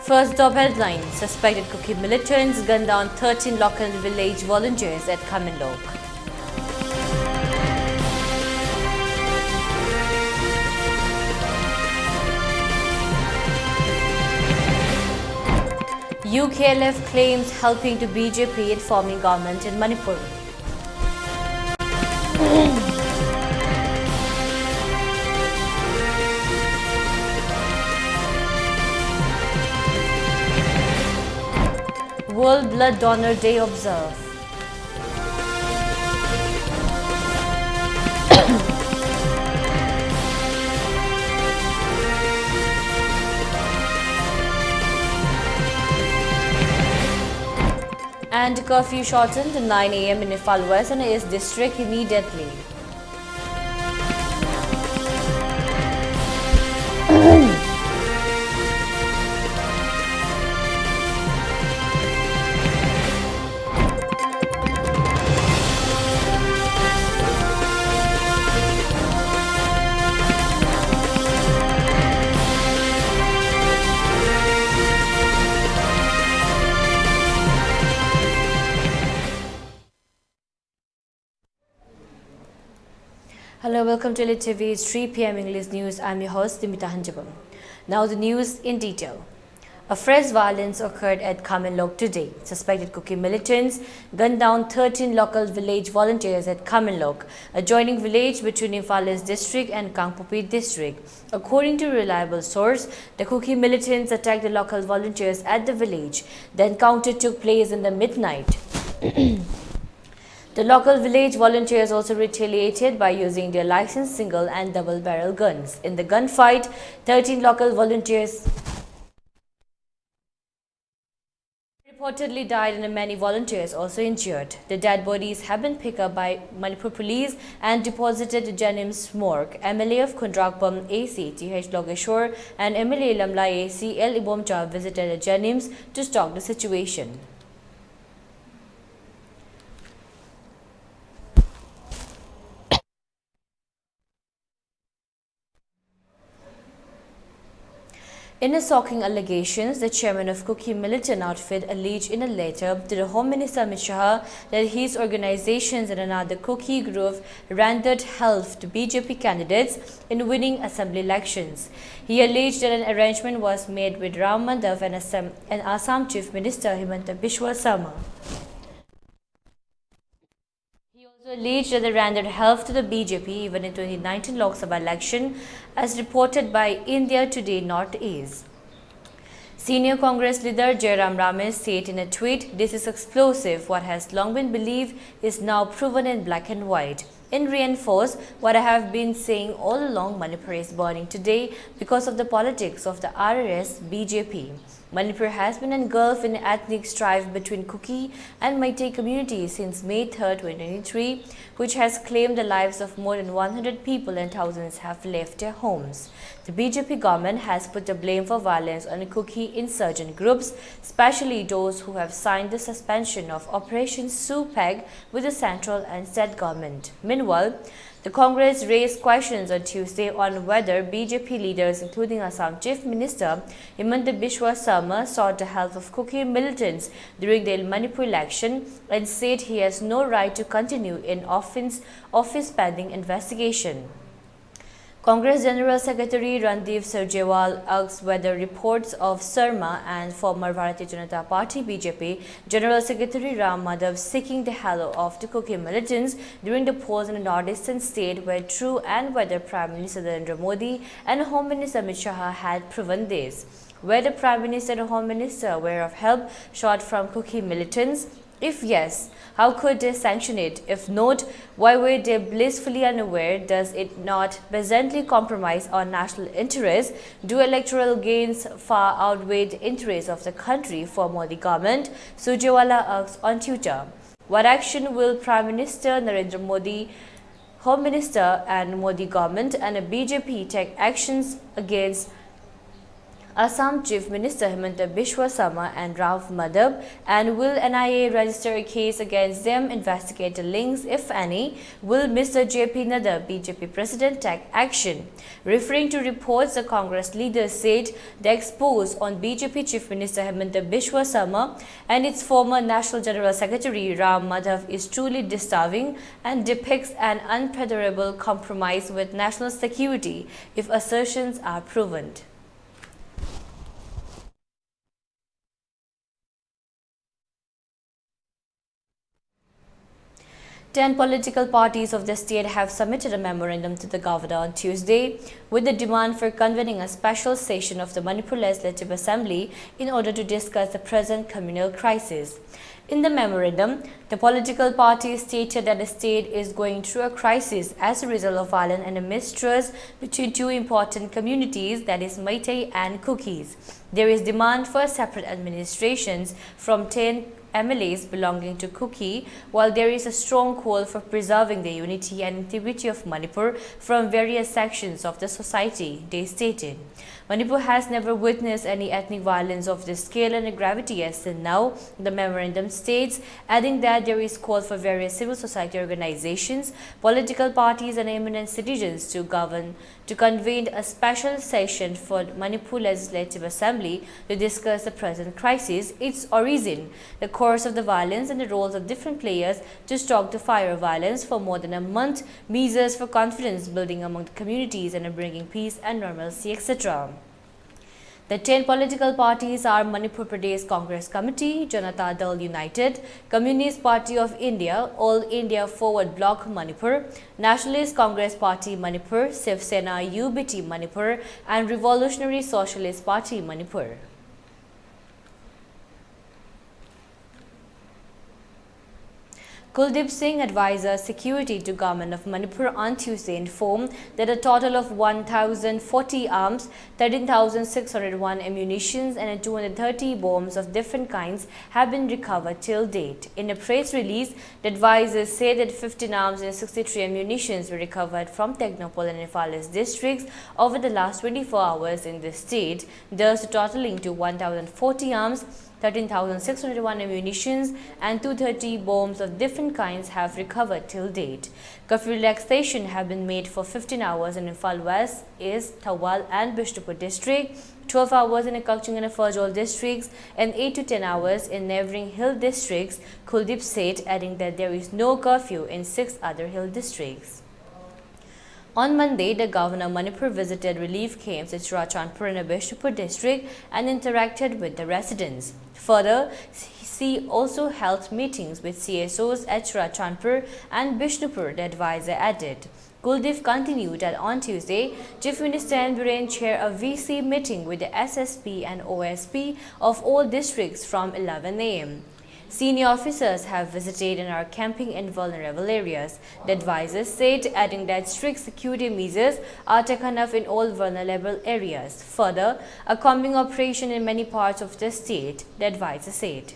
First top headline, suspected Kuki militants gun down 13 local village volunteers at Kaminlok. UKLF claims helping to BJP in forming government in Manipur. World Blood Donor Day observed. And curfew shortened to 9 a.m. in Ifal West and East District immediately. Hello, welcome to ELITETV's 3 p.m. English News. I'm your host, Deemita. Now the news in detail. A fresh violence occurred at Kaminlok today. Suspected Kuki militants gunned down 13 local village volunteers at Kaminlok, adjoining village between Ifal East District and Kangpopi District. According to a reliable source, the Kuki militants attacked the local volunteers at the village. The encounter took place in the midnight. The local village volunteers also retaliated by using their licensed single and double barrel guns. In the gunfight, 13 local volunteers reportedly died and many volunteers also injured. The dead bodies have been picked up by Manipur police and deposited to Janims morgue. MLA of Kundrakpam AC TH Logeshwar and MLA Lamla AC L Ibomcha visited the Janims to stalk the situation. In a shocking allegations, the chairman of Kuki militant outfit alleged in a letter to the Home Minister Amit Shah that his organizations and another Kuki group rendered help to BJP candidates in winning assembly elections. He alleged that an arrangement was made with Ram Madhav and Assam Chief Minister Himanta Biswa Sarma. Alleged that they rendered help to the BJP even in 2019 Lok Sabha election, as reported by India Today Northeast. Senior Congress leader Jairam Ramesh said in a tweet, "This is explosive. What has long been believed is now proven in black and white. In reinforce what I have been saying all along, Manipur is burning today because of the politics of the RRS BJP. Manipur has been engulfed in ethnic strife between Kuki and Meitei communities since May 3, 2023, which has claimed the lives of more than 100 people and thousands have left their homes. The BJP government has put the blame for violence on Kuki insurgent groups, especially those who have signed the suspension of Operation Supeg with the central and state government. Meanwhile, the Congress raised questions on Tuesday on whether BJP leaders, including Assam Chief Minister Himanta Biswa Sarma, sought the help of Kuki militants during the Manipur election and said he has no right to continue in office pending investigation. Congress General Secretary Randeep Surjewal asked whether reports of Sarma and former Bharatiya Janata Party BJP General Secretary Ram Madhav seeking the help of the Kuki militants during the polls in the northeastern state were true and whether Prime Minister Narendra Modi and Home Minister Amit Shah had proven this. Whether Prime Minister and Home Minister were of help shot from Kuki militants? If yes, how could they sanction it? If not, why were they blissfully unaware? Does it not presently compromise our national interests? Do electoral gains far outweigh the interests of the country for Modi government? Surjewala asked on Twitter. What action will Prime Minister Narendra Modi, Home Minister and Modi government and a BJP take actions against Assam Chief Minister Himanta Biswa Sarma and Rao Madhab, and will NIA register a case against them, investigate the links, if any? Will Mr. JP Nadda, BJP President, take action? Referring to reports, the Congress leader said the expose on BJP Chief Minister Himanta Biswa Sarma and its former National General Secretary Rao Madhab is truly disturbing and depicts an unpardonable compromise with national security if assertions are proven. 10 political parties of the state have submitted a memorandum to the governor on Tuesday with the demand for convening a special session of the Manipur Legislative Assembly in order to discuss the present communal crisis. In the memorandum, the political parties stated that the state is going through a crisis as a result of violence and a mistrust between two important communities, that is Meitei and Kukis. There is demand for separate administrations from 10 MLAs belonging to Kuki, while there is a strong call for preserving the unity and integrity of Manipur from various sections of the society, they stated. Manipur has never witnessed any ethnic violence of this scale and gravity as till now, the memorandum states, adding that there is call for various civil society organizations, political parties and eminent citizens to convene a special session for Manipur Legislative Assembly to discuss the present crisis, its origin, the course of the violence and the roles of different players to stop the fire of violence for more than a month, measures for confidence building among the communities and bringing peace and normalcy, etc. The 10 political parties are Manipur Pradesh Congress Committee, Janata Dal United, Communist Party of India, All India Forward Bloc Manipur, Nationalist Congress Party Manipur, Shiv Sena UBT Manipur, and Revolutionary Socialist Party Manipur. Kuldeep Singh, advisor security to Government of Manipur on Tuesday, informed that a total of 1,040 arms, 13,601 ammunitions and 230 bombs of different kinds have been recovered till date. In a press release, the advisors said that 15 arms and 63 ammunitions were recovered from Technopol and Nephalis districts over the last 24 hours in the state, thus totaling to 1,040 arms, 13,601 ammunitions and 230 bombs of different kinds have recovered till date. Curfew relaxation have been made for 15 hours in Imphal West, East, Thawal and Bishnupur district, 12 hours in Kakching and Farjol districts and 8 to 10 hours in neighboring hill districts, Kuldeep said, adding that there is no curfew in 6 other hill districts. On Monday, the governor of Manipur visited relief camps at Churachandpur and Bishnupur district and interacted with the residents. Further, he also held meetings with CSOs at Churachandpur and Bishnupur, the advisor added. Kuldeep continued that on Tuesday, Chief Minister N. Biren chaired a VC meeting with the SSP and OSP of all districts from 11 a.m. Senior officers have visited and are camping in vulnerable areas, the advisor said, adding that strict security measures are taken up in all vulnerable areas. Further, a combing operation in many parts of the state, the advisor said.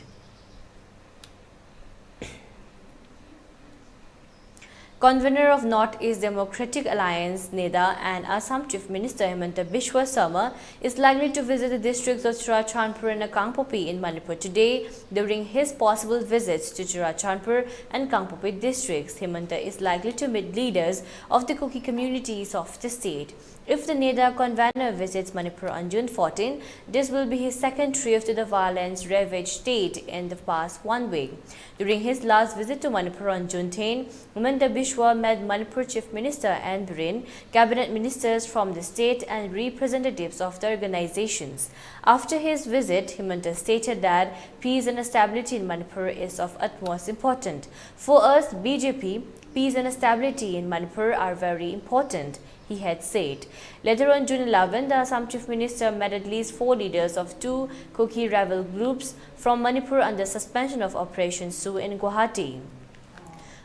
Convener of North-East Democratic Alliance, NEDA, and Assam Chief Minister Himanta Biswa Sarma is likely to visit the districts of Churachandpur and Kangpopi in Manipur today. During his possible visits to Churachandpur and Kangpopi districts, Himanta is likely to meet leaders of the Kuki communities of the state. If the NEDA convener visits Manipur on June 14, this will be his second trip to the violence-ravaged state in the past 1 week. During his last visit to Manipur on June 10, Himanta Biswa met Manipur Chief Minister N. Biren, cabinet ministers from the state and representatives of the organizations. After his visit, Himanta stated that peace and stability in Manipur is of utmost importance. For us, BJP, peace and stability in Manipur are very important, he had said. Later on June 11, the Assam Chief Minister met at least 4 leaders of 2 Kuki rebel groups from Manipur under suspension of Operation Su in Guwahati.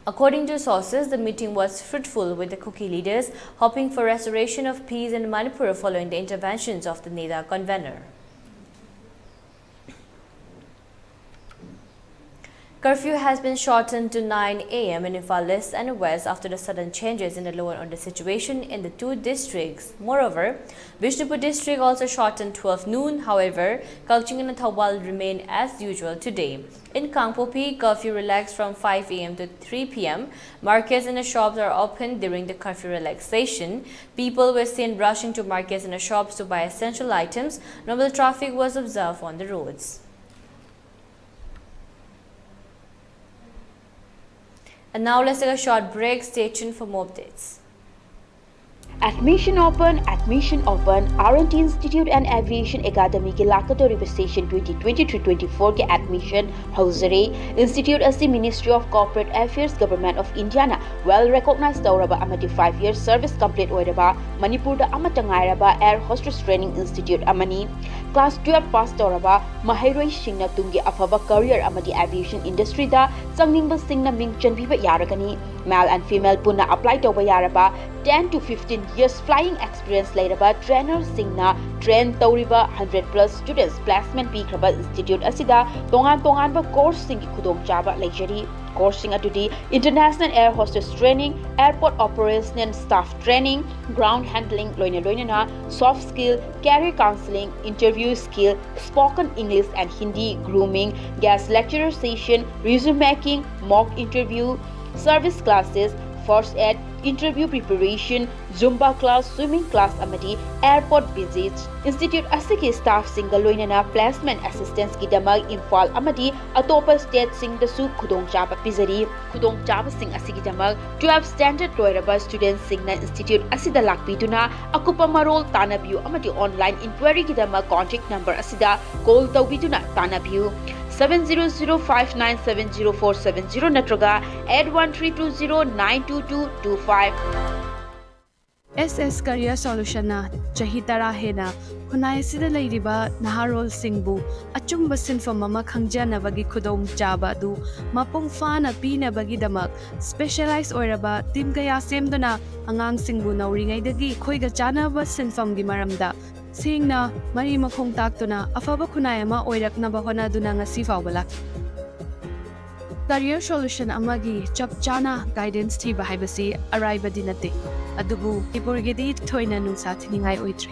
According to sources, the meeting was fruitful with the Kuki leaders, hoping for restoration of peace in Manipur following the interventions of the NEDA convener. Curfew has been shortened to 9 a.m. in Imphal East and West after the sudden changes in the law and order situation in the two districts. Moreover, Bishnupur district also shortened 12 noon. However, Kalching and Thawal remain as usual today. In Kangpopi, curfew relaxed from 5 a.m. to 3 p.m. Markets and the shops are open during the curfew relaxation. People were seen rushing to markets and the shops to buy essential items. Normal traffic was observed on the roads. And now let's take a short break. Stay tuned for more updates. Admission open, R&T Institute and Aviation Academy के लाकतोरी session 2023-24 के admission हौजरे Institute as the Ministry of Corporate Affairs Government of India na well recognized तौरबा amati 5-year service complete ओइरबा Manipur da amatangayaraba Air Hostess Training Institute amani class 12 pass तौरबा mahiroi singna tungi afaba career amati aviation industry da changningba singna ming chanbiba yaragani male and female punna apply tauba yaraba 10 to 15 years flying experience lairaba trainer singna train tauriba 100 plus students placement pikraba institute asida tongan ba course singi khudong chaba leijari course sing atudi international air hostess training airport operation staff training ground handling loina soft skill career counseling interview skill spoken english and hindi grooming guest lecturer session resume making mock interview service classes first aid interview preparation zumba class swimming class amati airport visits institute asiki staff single loinana placement assistance ki damag Imphal amati atopa state sing da su khudong chaba pizari khudong chaba sing asiki damag 12 standard loiraba students singna institute asida lakpituna akupa marol tanabiu amati online inquiry ki damag contact number asida call tawbituna tanabiu 7005970470 natraga 8132092225 SS Career Solution na chahi tara hena khunai sida leiriba naharol singbu achungba sinfam ama khangjanabagi khudong chaba du mapung fana pina bagi damak specialized oiraba team kaya semduna angang singbu nauringai dagi khoiga chanaba sinfam gi maramda singna mari makhong taktuna afaba khunai ama oiraknaba hona duna ngasi fawbalak Career Solution amagi chap chana guidance thiba haibasi arriba dinate adubu ipurgedi thoina nungsa thiningai oitre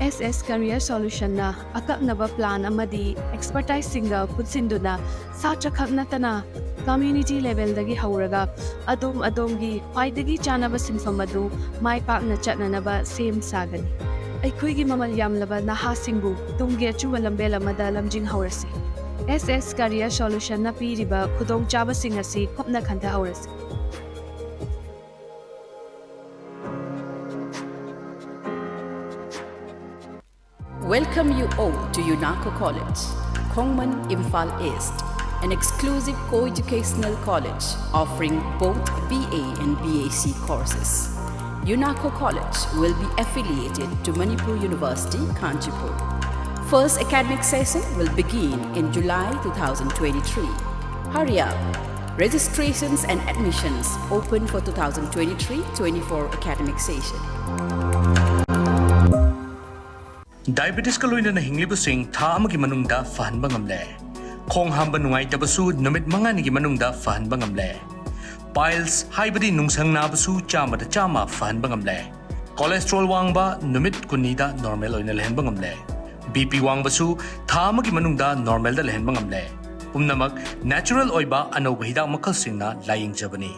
SS Career Solution na akaknaba plan amadi expertise singa putsinduna satra khaknatana community level dagi hauraga adom gi paidagi chanaba sinfam adu mai pakna chatnanaba same sagani aikhoigi mamal yamlaba naha singbu tungge chuwa lambel amada lamjing haurasi SS Career Solution na piriba khudong chaba sing asi khopna khanta haurasi Welcome you all to UNACO College, Kongman Imphal East, an exclusive co-educational college offering both BA and BAC courses. UNACO College will be affiliated to Manipur University, Kanchipur. First academic session will begin in July 2023. Hurry up! Registrations and admissions open for 2023-24 academic session. Diabetes ka loina na hinglibusing tha amagi manungda fahanba ngamle. Khong hamba nungai tabasu numit mangani gi manungda fahanba ngamle. Piles haibadi nungsang nabasu chama da chama fahanba ngamle. Cholesterol wangba numit kunida normal oina lehenba ngamle. BP wangbasu tha amagi manungda normal da lehenba ngamle. Pumnamak natural oiba anoba hidak makal singna laying jabani.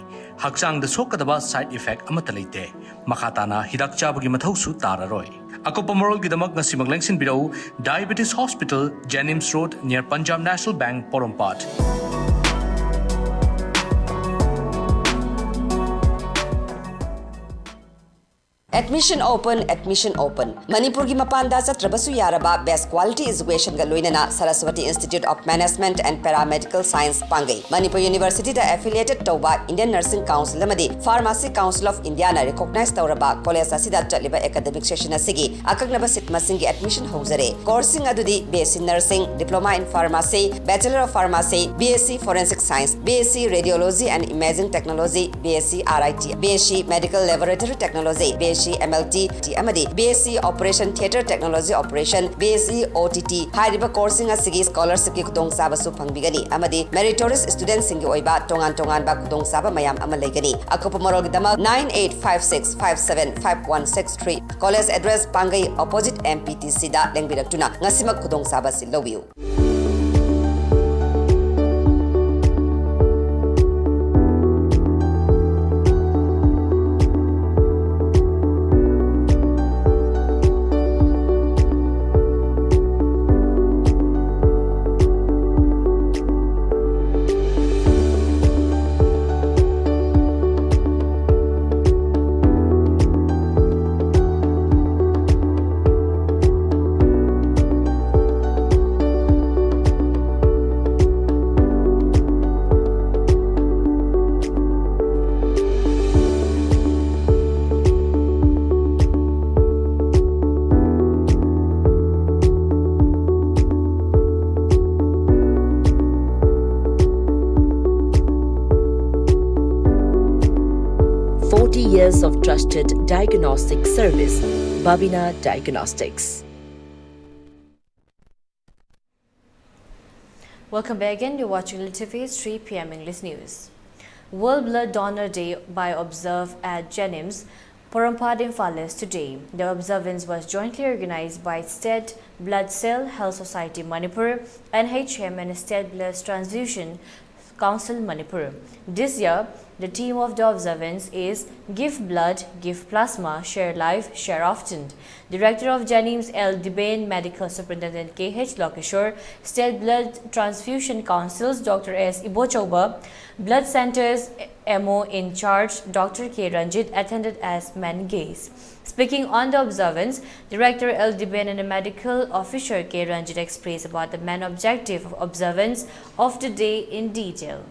Hakchang da sokadaba side effect amata leite. Makatana hidak chabagi mathausu tararoi. Akopa moral gidamak na simaglengsin birau Diabetes Hospital, Jennings Road near Punjab National Bank, Porompat. Admission open. Manipur ki mapanda chatrabasu yaraba best quality education ga loinana Saraswati Institute of Management and Paramedical Science pangai. Manipur University da affiliated tauba Indian Nursing Council amadi Pharmacy Council of India na recognized tauraba college asida chaliba academic session asigi akagnaba sit masingi admission housare. Coursing adudi BSc Nursing, Diploma in Pharmacy, Bachelor of Pharmacy, BSc Forensic Science, BSc Radiology and Imaging Technology, BSc RIT, BSc Medical Laboratory Technology, BSc BSc MLT amadi BSc Operation Theatre Technology Operation BSc OTT hariba course asigi scholarship ki kudong saba su pangbigani amadi meritorious students singi oiba tongan ba kudong saba mayam amalegani akopa marol gidama 9856575163 college address Pangai opposite MPTC da lengbidaktuna ngasimak kudong saba silawiu 40 years of trusted diagnostic service, Babina Diagnostics. Welcome back again. You're watching ELITETV's 3 p.m. English News. World Blood Donor Day by observed at Jenims, Porampad Fales today. The observance was jointly organized by State Blood Cell Health Society Manipur, NHM and State Blood Transfusion Council Manipur. This year, the theme of the observance is Give Blood, Give Plasma, Share Life, Share Often. Director of Jenims L. Debane, Medical Superintendent K.H. Lokeshwar, State Blood Transfusion Councils Dr. S. Ibochoba, Blood Centers MO in charge Dr. K. Ranjit attended as main guests. Speaking on the observance, Director L. Debane and a medical officer K. Ranjit expressed about the main objective of observance of the day in detail.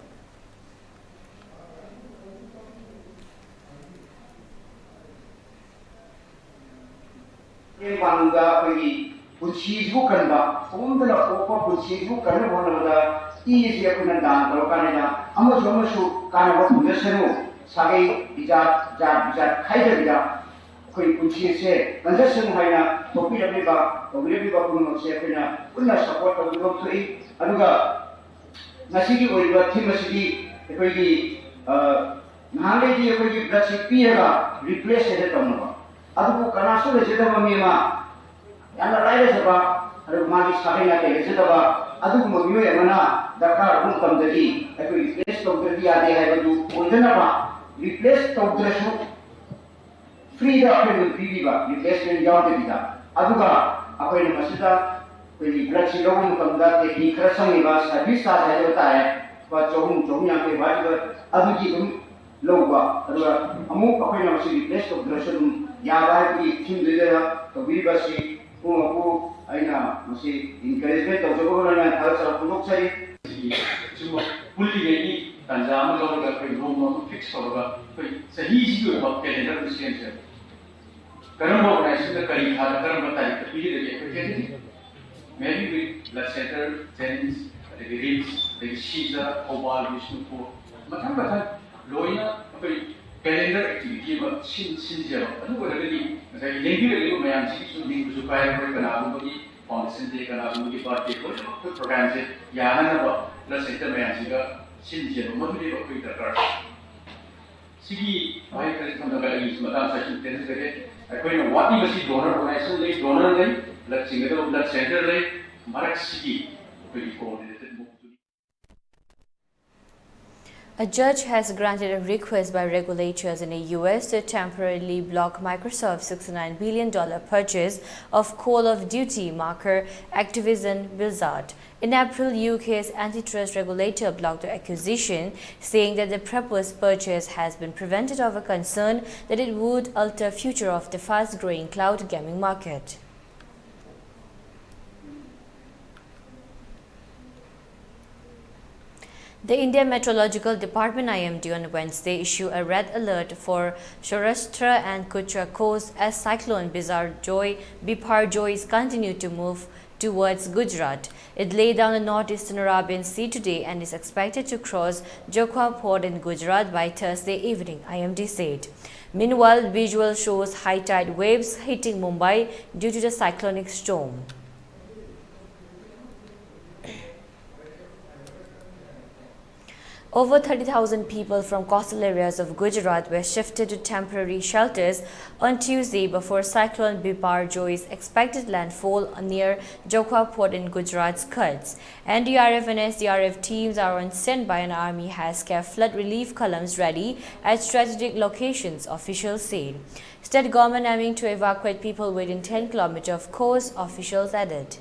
Aduh, karena sudah sudah memima, yang lain sebab ada magi sekali nak kerja sebab aduh memima yang mana Dakar pun kam jadi, aku replace dokter dia ada hai baju, boleh apa? Replace dokter itu free dah aku free juga, replacement jauh lebih dah. Aduh apa ini maksudnya? Jadi blood silogun kam dah teknik kerasang ni bas, habis sahaja betul ya. Sebab jom yang kebat juga, aduh jitu loba, aduh amu apa ini maksud replace dokter itu Yaba ki team leader to be basi aku aina masih encouragement to jogo na thal sa pulok sari cuma pulli gani tanjam lo ga koi room no fix hoga koi sahi ji ko ba calendar decision se karam organization ka kari kha karam batai to pili de ko ke maybe with blood center Jennings the Reeds the Shiza Obal Vishnupur matang loina koi calendar activity ba sin jero adu ko dagadi sai lengi le mayam si su ning su pai ko kana bu gi foundation de kana bu gi party ko program se ya na ba la center mayam si ga sin jero ma bi ba ko tar sigi bai ka tham da ga is mata sa sin ten se ko no wati ba si donor organization le donor le la singa da center le marak sigi ko di coordinated. A judge has granted a request by regulators in the US to temporarily block Microsoft's $69 billion purchase of Call of Duty marker Activision Blizzard. In April, UK's antitrust regulator blocked the acquisition, saying that the proposed purchase has been prevented over concern that it would alter the future of the fast-growing cloud gaming market. The Indian Meteorological Department IMD on Wednesday issued a red alert for Saurashtra and Kutch coast as cyclone Biparjoy is continued to move towards Gujarat. It lay down the northeastern Arabian Sea today and is expected to cross Jokwa port in Gujarat by Thursday evening, IMD said. Meanwhile, visual shows high tide waves hitting Mumbai due to the cyclonic storm. Over 30,000 people from coastal areas of Gujarat were shifted to temporary shelters on Tuesday before cyclone Biparjoy's expected landfall near Jokha port in Gujarat's Kutch. NDRF and SDRF teams are on standby and Army has kept flood relief columns ready at strategic locations, officials said. State government aiming to evacuate people within 10 kilometers of coast, officials added.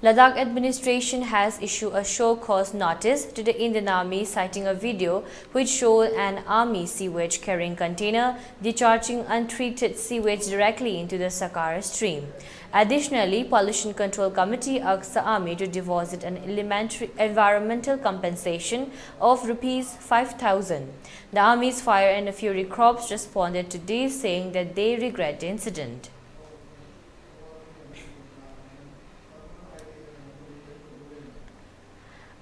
Ladakh administration has issued a show cause notice to the Indian Army citing a video which showed an army sewage carrying container discharging untreated sewage directly into the Sakara stream. Additionally, Pollution Control Committee asked the army to deposit an environmental compensation of Rs 5,000. The army's Fire and Fury Corps responded today saying that they regret the incident.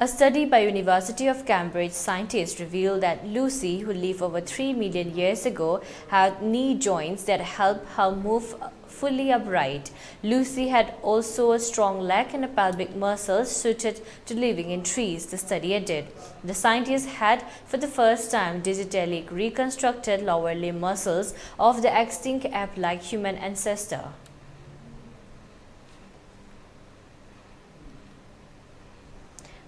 A study by University of Cambridge scientists revealed that Lucy, who lived over 3 million years ago, had knee joints that help her move fully upright. Lucy had also a strong leg and a pelvic muscle suited to living in trees, the study added. The scientists had, for the first time, digitally reconstructed lower limb muscles of the extinct ape-like human ancestor.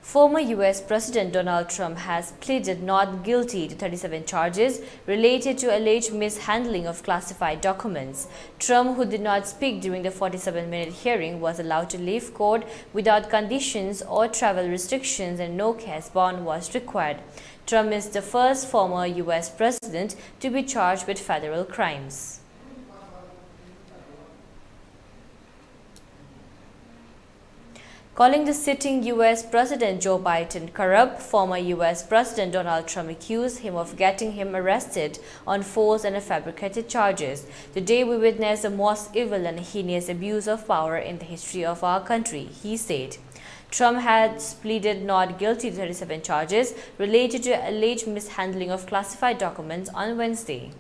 Former U.S. President Donald Trump has pleaded not guilty to 37 charges related to alleged mishandling of classified documents. Trump, who did not speak during the 47-minute hearing, was allowed to leave court without conditions or travel restrictions, and no cash bond was required. Trump is the first former U.S. president to be charged with federal crimes. Calling the sitting U.S. President Joe Biden corrupt, former U.S. President Donald Trump accused him of getting him arrested on false and fabricated charges. Today we witnessed the most evil and heinous abuse of power in the history of our country, he said. Trump has pleaded not guilty to 37 charges related to alleged mishandling of classified documents on Wednesday.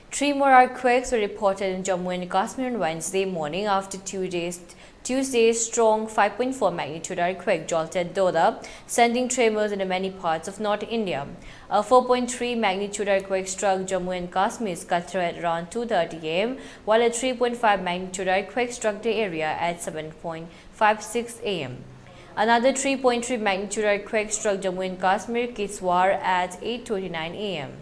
Three more earthquakes were reported in Jammu and Kashmir on Wednesday morning after Tuesday's strong 5.4 magnitude earthquake jolted Doda, sending tremors into many parts of North India. A 4.3 magnitude earthquake struck Jammu and Kashmir's Katra at around 2:30 am, while a 3.5 magnitude earthquake struck the area at 7.56 am. Another 3.3 magnitude earthquake struck Jammu and Kashmir Kiswar at 8:29 am.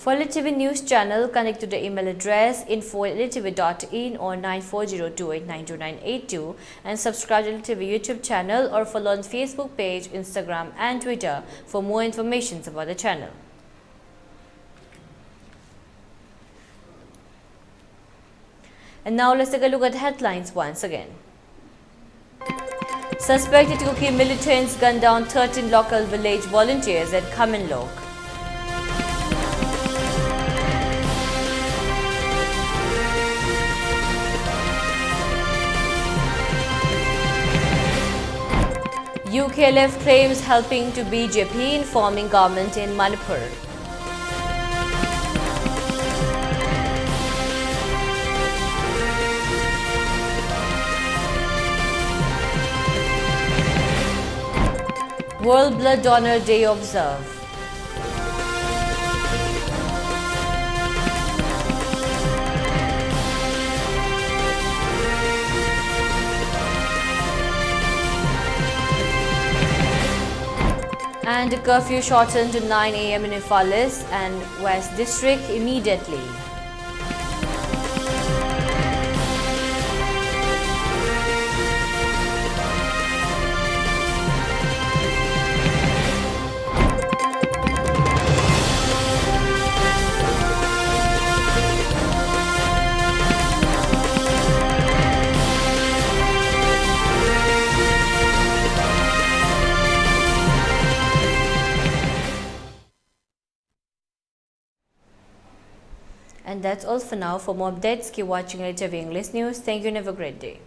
For ELITETV News channel, connect to the email address info@elitetv.in or 9402892982 and subscribe to ELITETV YouTube channel or follow on Facebook page, Instagram and Twitter for more information about the channel. And now let's take a look at headlines once again. Suspected Kuki militants gunned down 13 local village volunteers at Kamenlok. UKLF claims helping to BJP in forming government in Manipur. World Blood Donor Day observed. And the curfew shortened to 9 am in Ifalis and West District immediately. that's all for now. For more updates, keep watching ELITETV English News. Thank you and have a great day.